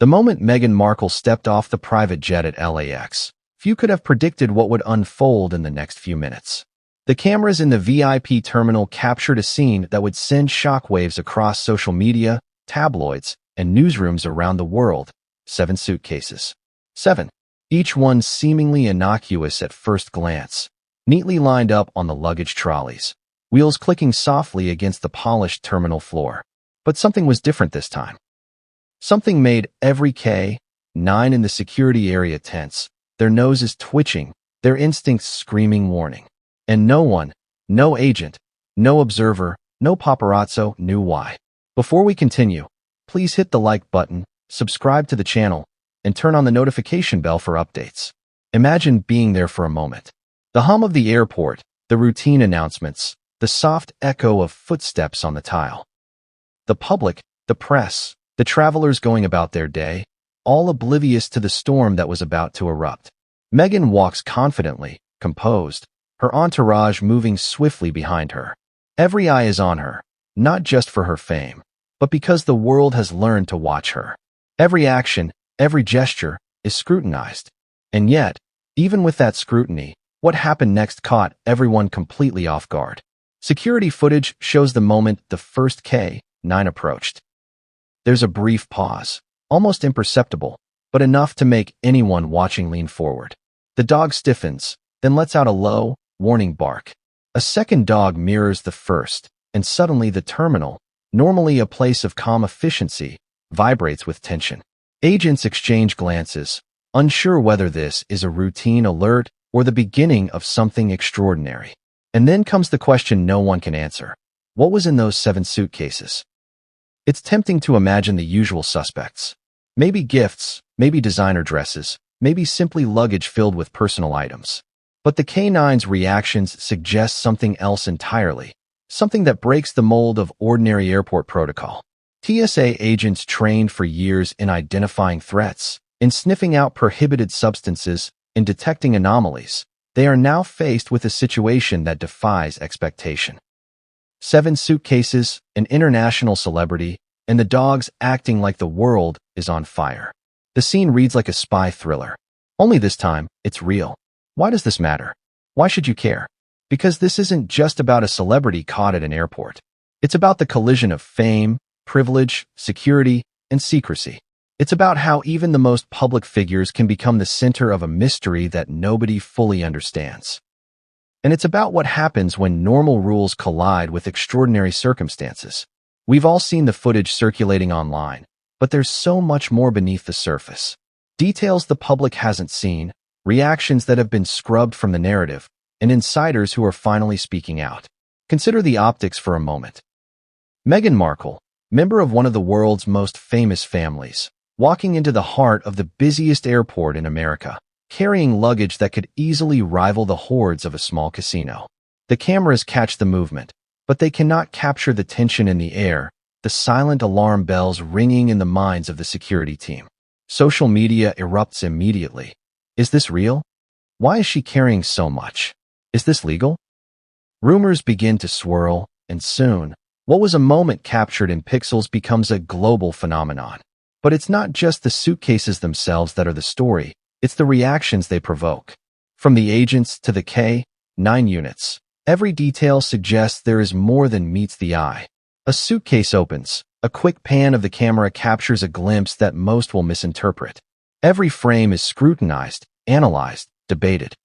The moment Meghan Markle stepped off the private jet at LAX, few could have predicted what would unfold in the next few minutes. The cameras in the VIP terminal captured a scene that would send shockwaves across social media, tabloids, and newsrooms around the world. 7 suitcases. 7. Each one seemingly innocuous at first glance, neatly lined up on the luggage trolleys, wheels clicking softly against the polished terminal floor. But something was different this time. Something made every K-9 in the security area tense, their noses twitching, their instincts screaming warning. And no one, no agent, no observer, no paparazzo knew why. Before we continue, please hit the like button, subscribe to the channel, and turn on the notification bell for updates. Imagine being there for a moment. The hum of the airport, the routine announcements, the soft echo of footsteps on the tile. The public, the press, the travelers going about their day, all oblivious to the storm that was about to erupt. Meghan walks confidently, composed, her entourage moving swiftly behind her. Every eye is on her, not just for her fame, but because the world has learned to watch her. Every action, every gesture, is scrutinized. And yet, even with that scrutiny, what happened next caught everyone completely off guard. Security footage shows the moment the first K-9 approached. There's a brief pause, almost imperceptible, but enough to make anyone watching lean forward. The dog stiffens, then lets out a low, warning bark. A second dog mirrors the first, and suddenly the terminal, normally a place of calm efficiency, vibrates with tension. Agents exchange glances, unsure whether this is a routine alert or the beginning of something extraordinary. And then comes the question no one can answer. What was in those 7 suitcases? It's tempting to imagine the usual suspects. Maybe gifts, maybe designer dresses, maybe simply luggage filled with personal items. But the K-9's reactions suggest something else entirely, something that breaks the mold of ordinary airport protocol. TSA agents trained for years in identifying threats, in sniffing out prohibited substances, in detecting anomalies. They are now faced with a situation that defies expectation. 7 suitcases, an international celebrity, and the dogs acting like the world is on fire. The scene reads like a spy thriller. Only this time, it's real. Why does this matter? Why should you care? Because this isn't just about a celebrity caught at an airport. It's about the collision of fame, privilege, security, and secrecy. It's about how even the most public figures can become the center of a mystery that nobody fully understands. And it's about what happens when normal rules collide with extraordinary circumstances. We've all seen the footage circulating online, but there's so much more beneath the surface. Details the public hasn't seen, reactions that have been scrubbed from the narrative, and insiders who are finally speaking out. Consider the optics for a moment. Meghan Markle, member of one of the world's most famous families, walking into the heart of the busiest airport in America, carrying luggage that could easily rival the hordes of a small casino. The cameras catch the movement, but they cannot capture the tension in the air, the silent alarm bells ringing in the minds of the security team. Social media erupts immediately. Is this real? Why is she carrying so much? Is this legal? Rumors begin to swirl, and soon, what was a moment captured in pixels becomes a global phenomenon. But it's not just the suitcases themselves that are the story, it's the reactions they provoke. From the agents to the K-9 units, every detail suggests there is more than meets the eye. A suitcase opens. A quick pan of the camera captures a glimpse that most will misinterpret. Every frame is scrutinized, analyzed, debated.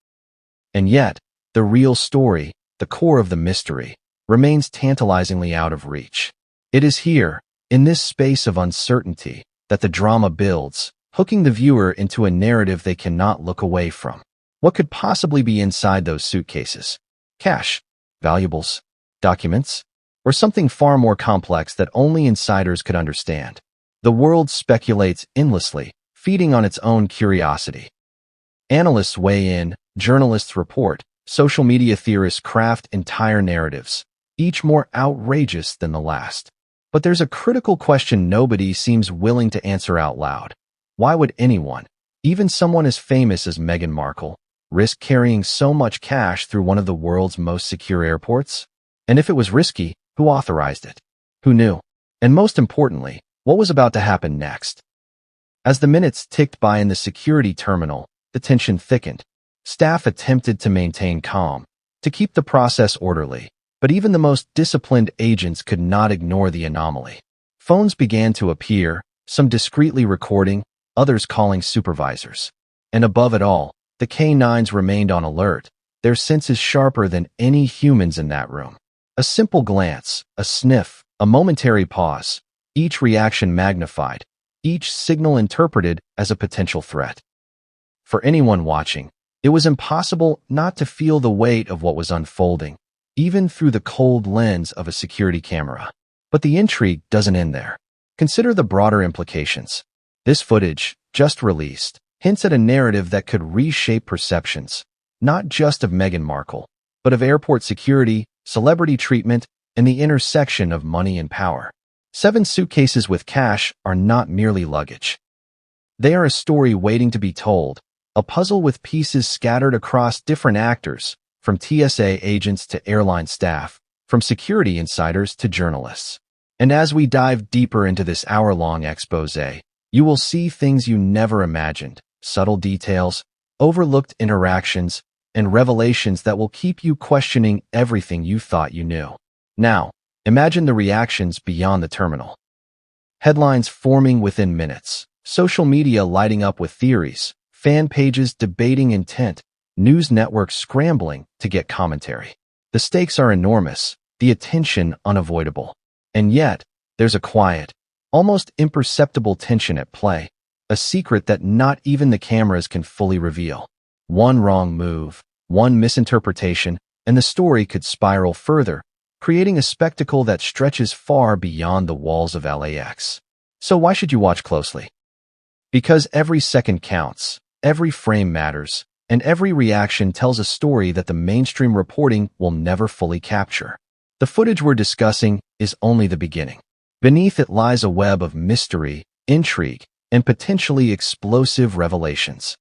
And yet, the real story, the core of the mystery, remains tantalizingly out of reach. It is here, in this space of uncertainty, that the drama builds, hooking the viewer into a narrative they cannot look away from. What could possibly be inside those suitcases? Cash, valuables, documents, or something far more complex that only insiders could understand? The world speculates endlessly, feeding on its own curiosity. Analysts weigh in, journalists report, social media theorists craft entire narratives, each more outrageous than the last. But there's a critical question nobody seems willing to answer out loud. Why would anyone, even someone as famous as Meghan Markle, risk carrying so much cash through one of the world's most secure airports? And if it was risky, who authorized it? Who knew? And most importantly, what was about to happen next? As the minutes ticked by in the security terminal, the tension thickened. Staff attempted to maintain calm, to keep the process orderly, but even the most disciplined agents could not ignore the anomaly. Phones began to appear, some discreetly recording, others calling supervisors. And above it all, the K-9s remained on alert, their senses sharper than any humans in that room. A simple glance, a sniff, a momentary pause, each reaction magnified, each signal interpreted as a potential threat. For anyone watching, it was impossible not to feel the weight of what was unfolding, even through the cold lens of a security camera. But the intrigue doesn't end there. Consider the broader implications. This footage, just released, hints at a narrative that could reshape perceptions, not just of Meghan Markle, but of airport security, celebrity treatment, and the intersection of money and power. 7 suitcases with cash are not merely luggage. They are a story waiting to be told, a puzzle with pieces scattered across different actors, from TSA agents to airline staff, from security insiders to journalists. And as we dive deeper into this hour-long exposé, you will see things you never imagined, subtle details, overlooked interactions, and revelations that will keep you questioning everything you thought you knew. Now, imagine the reactions beyond the terminal. Headlines forming within minutes, social media lighting up with theories, fan pages debating intent, news networks scrambling to get commentary. The stakes are enormous, the attention unavoidable. And yet, there's a quiet, almost imperceptible tension at play, a secret that not even the cameras can fully reveal. One wrong move, one misinterpretation, and the story could spiral further, creating a spectacle that stretches far beyond the walls of LAX. So why should you watch closely? Because every second counts, every frame matters, and every reaction tells a story that the mainstream reporting will never fully capture. The footage we're discussing is only the beginning. Beneath it lies a web of mystery, intrigue, and potentially explosive revelations.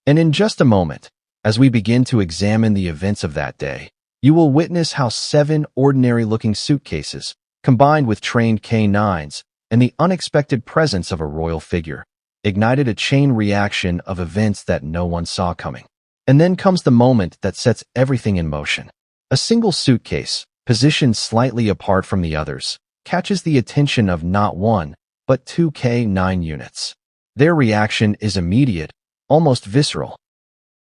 And in just a moment, as we begin to examine the events of that day, you will witness how 7 ordinary-looking suitcases, combined with trained K-9s and the unexpected presence of a royal figure, ignited a chain reaction of events that no one saw coming. And then comes the moment that sets everything in motion. A single suitcase, positioned slightly apart from the others, catches the attention of not one, but 2 K-9 units. Their reaction is immediate, almost visceral.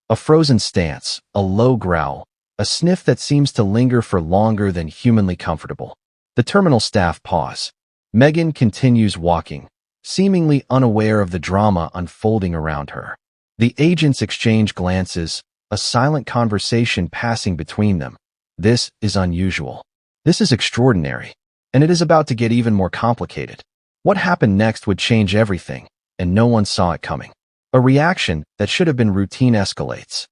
A frozen stance, a low growl, a sniff that seems to linger for longer than humanly comfortable. The terminal staff pause. Meghan continues walking, seemingly unaware of the drama unfolding around her. The agents exchange glances, a silent conversation passing between them. This is unusual. This is extraordinary. And it is about to get even more complicated. What happened next would change everything, and no one saw it coming. A reaction that should have been routine escalates.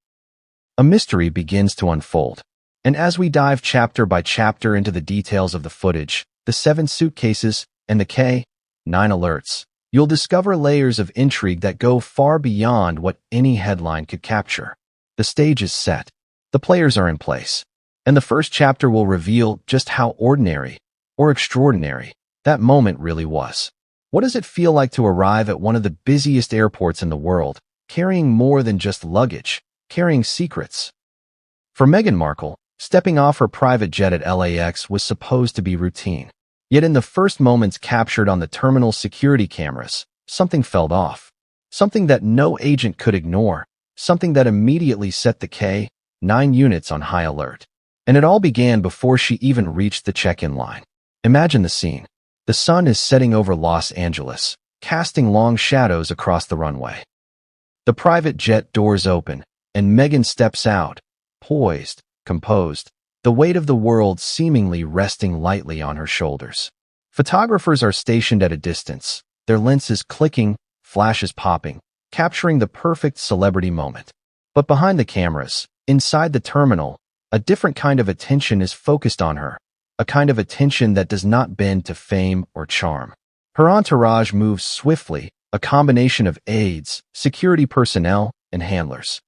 A mystery begins to unfold. And as we dive chapter by chapter into the details of the footage, the 7 suitcases, and the K-9 alerts, you'll discover layers of intrigue that go far beyond what any headline could capture. The stage is set. The players are in place. And the first chapter will reveal just how ordinary, or extraordinary, that moment really was. What does it feel like to arrive at one of the busiest airports in the world, carrying more than just luggage, carrying secrets? For Meghan Markle, stepping off her private jet at LAX was supposed to be routine. Yet in the first moments captured on the terminal security cameras, something felt off. Something that no agent could ignore. Something that immediately set the K-9 units on high alert. And it all began before she even reached the check-in line. Imagine the scene. The sun is setting over Los Angeles, casting long shadows across the runway. The private jet doors open, and Meghan steps out, poised, composed, the weight of the world seemingly resting lightly on her shoulders. Photographers are stationed at a distance, their lenses clicking, flashes popping, capturing the perfect celebrity moment. But behind the cameras, inside the terminal, a different kind of attention is focused on her, a kind of attention that does not bend to fame or charm. Her entourage moves swiftly, a combination of aides, security personnel, and handlers.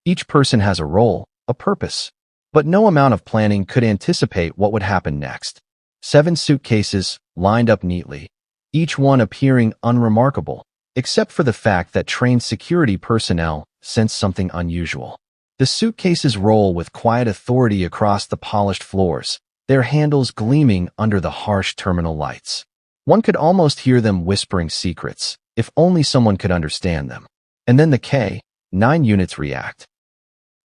Each person has a role, a purpose, but no amount of planning could anticipate what would happen next. 7 suitcases, lined up neatly, each one appearing unremarkable, except for the fact that trained security personnel sense something unusual. The suitcases roll with quiet authority across the polished floors, their handles gleaming under the harsh terminal lights. One could almost hear them whispering secrets, if only someone could understand them. And then the K-9 units react.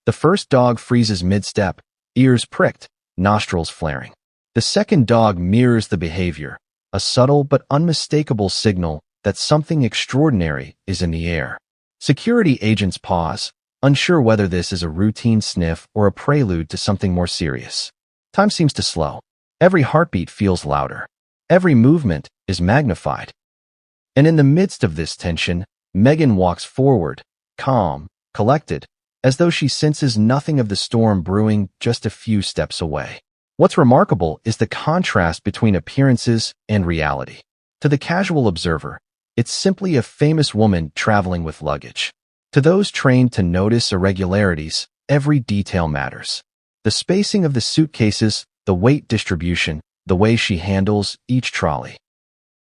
The first dog freezes mid-step, ears pricked, nostrils flaring. The second dog mirrors the behavior, a subtle but unmistakable signal that something extraordinary is in the air. Security agents pause, unsure whether this is a routine sniff or a prelude to something more serious. Time seems to slow. Every heartbeat feels louder. Every movement is magnified. And in the midst of this tension, Meghan walks forward, calm, collected, as though she senses nothing of the storm brewing just a few steps away. What's remarkable is the contrast between appearances and reality. To the casual observer, it's simply a famous woman traveling with luggage. To those trained to notice irregularities, every detail matters. The spacing of the suitcases, the weight distribution, the way she handles each trolley.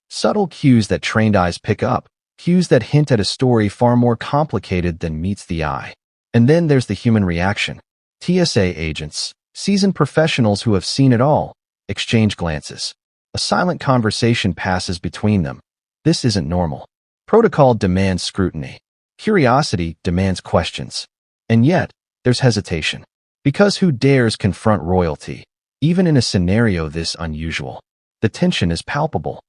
Subtle cues that trained eyes pick up, cues that hint at a story far more complicated than meets the eye. And then there's the human reaction. TSA agents, seasoned professionals who have seen it all, exchange glances. A silent conversation passes between them. This isn't normal. Protocol demands scrutiny. Curiosity demands questions. And yet, there's hesitation. Because who dares confront royalty, even in a scenario this unusual? The tension is palpable.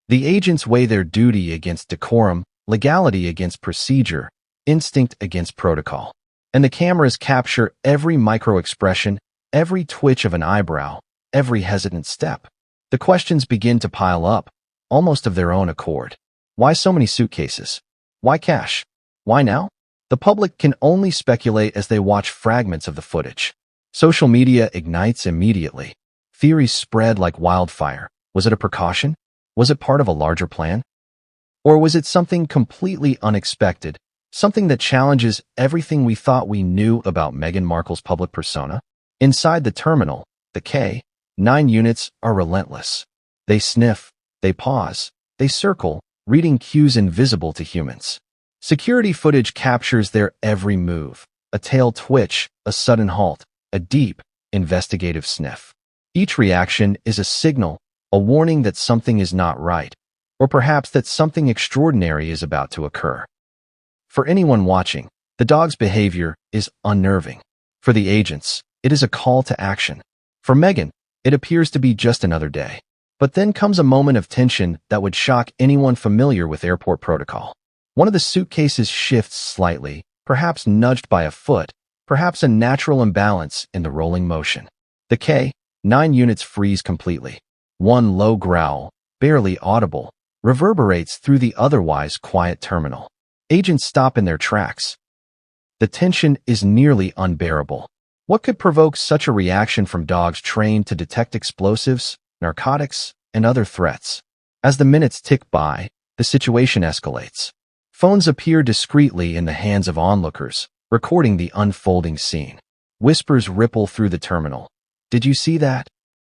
The agents weigh their duty against decorum, legality against procedure, instinct against protocol. And the cameras capture every micro-expression, every twitch of an eyebrow, every hesitant step. The questions begin to pile up, almost of their own accord. Why so many suitcases? Why cash? Why now? The public can only speculate as they watch fragments of the footage. Social media ignites immediately. Theories spread like wildfire. Was it a precaution? Was it part of a larger plan? Or was it something completely unexpected, something that challenges everything we thought we knew about Meghan Markle's public persona? Inside the terminal, the K-9 units are relentless. They sniff, they pause, they circle, reading cues invisible to humans. Security footage captures their every move, a tail twitch, a sudden halt, a deep, investigative sniff. Each reaction is a signal, a warning that something is not right, or perhaps that something extraordinary is about to occur. For anyone watching, the dog's behavior is unnerving. For the agents, it is a call to action. For Meghan, it appears to be just another day. But then comes a moment of tension that would shock anyone familiar with airport protocol. One of the suitcases shifts slightly, perhaps nudged by a foot, perhaps a natural imbalance in the rolling motion. The K-9 units freeze completely. One low growl, barely audible, reverberates through the otherwise quiet terminal. Agents stop in their tracks. The tension is nearly unbearable. What could provoke such a reaction from dogs trained to detect explosives, narcotics, and other threats? As the minutes tick by, the situation escalates. Phones appear discreetly in the hands of onlookers, recording the unfolding scene. Whispers ripple through the terminal. Did you see that?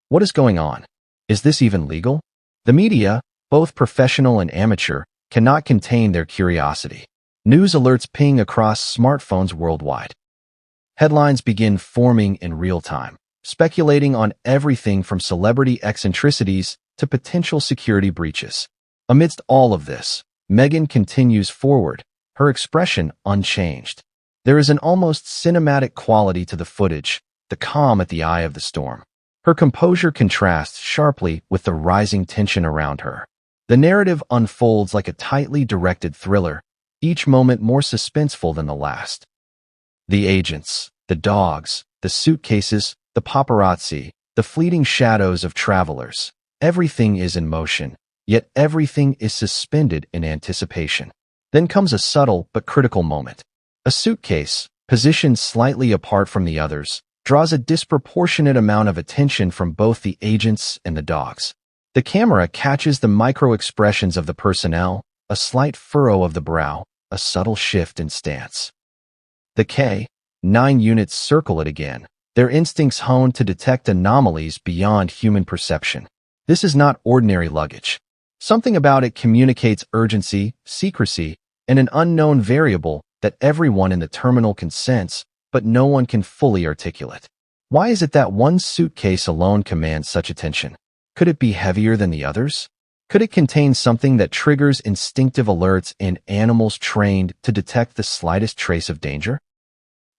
What is going on? Is this even legal? The media, both professional and amateur, cannot contain their curiosity. News alerts ping across smartphones worldwide. Headlines begin forming in real time, speculating on everything from celebrity eccentricities to potential security breaches. Amidst all of this, Meghan continues forward, her expression unchanged. There is an almost cinematic quality to the footage, the calm at the eye of the storm. Her composure contrasts sharply with the rising tension around her. The narrative unfolds like a tightly directed thriller, each moment more suspenseful than the last. The agents, the dogs, the suitcases, the paparazzi, the fleeting shadows of travelers. Everything is in motion, yet everything is suspended in anticipation. Then comes a subtle but critical moment. A suitcase, positioned slightly apart from the others, draws a disproportionate amount of attention from both the agents and the dogs. The camera catches the micro-expressions of the personnel, a slight furrow of the brow, a subtle shift in stance. The K-9 units circle it again, their instincts honed to detect anomalies beyond human perception. This is not ordinary luggage. Something about it communicates urgency, secrecy, and an unknown variable that everyone in the terminal can sense, but no one can fully articulate. Why is it that one suitcase alone commands such attention? Could it be heavier than the others? Could it contain something that triggers instinctive alerts in animals trained to detect the slightest trace of danger?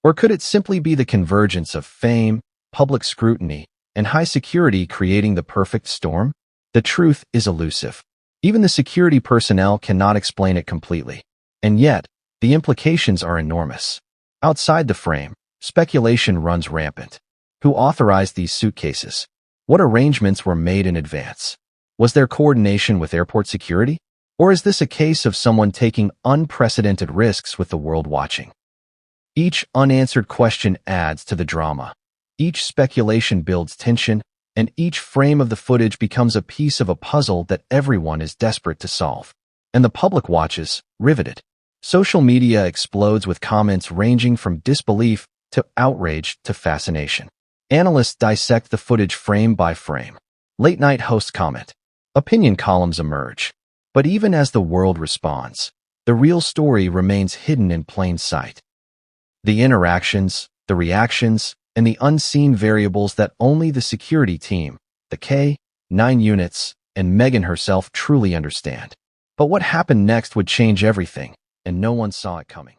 Or could it simply be the convergence of fame, public scrutiny, and high security creating the perfect storm? The truth is elusive. Even the security personnel cannot explain it completely. And yet, the implications are enormous. Outside the frame, speculation runs rampant. Who authorized these suitcases? What arrangements were made in advance? Was there coordination with airport security? Or is this a case of someone taking unprecedented risks with the world watching? Each unanswered question adds to the drama. Each speculation builds tension, and each frame of the footage becomes a piece of a puzzle that everyone is desperate to solve. And the public watches, riveted. Social media explodes with comments ranging from disbelief to outrage to fascination. Analysts dissect the footage frame by frame. Late-night hosts comment. Opinion columns emerge. But even as the world responds, the real story remains hidden in plain sight. The interactions, the reactions, and the unseen variables that only the security team, the K-9 units, and Meghan herself truly understand. But what happened next would change everything, and no one saw it coming.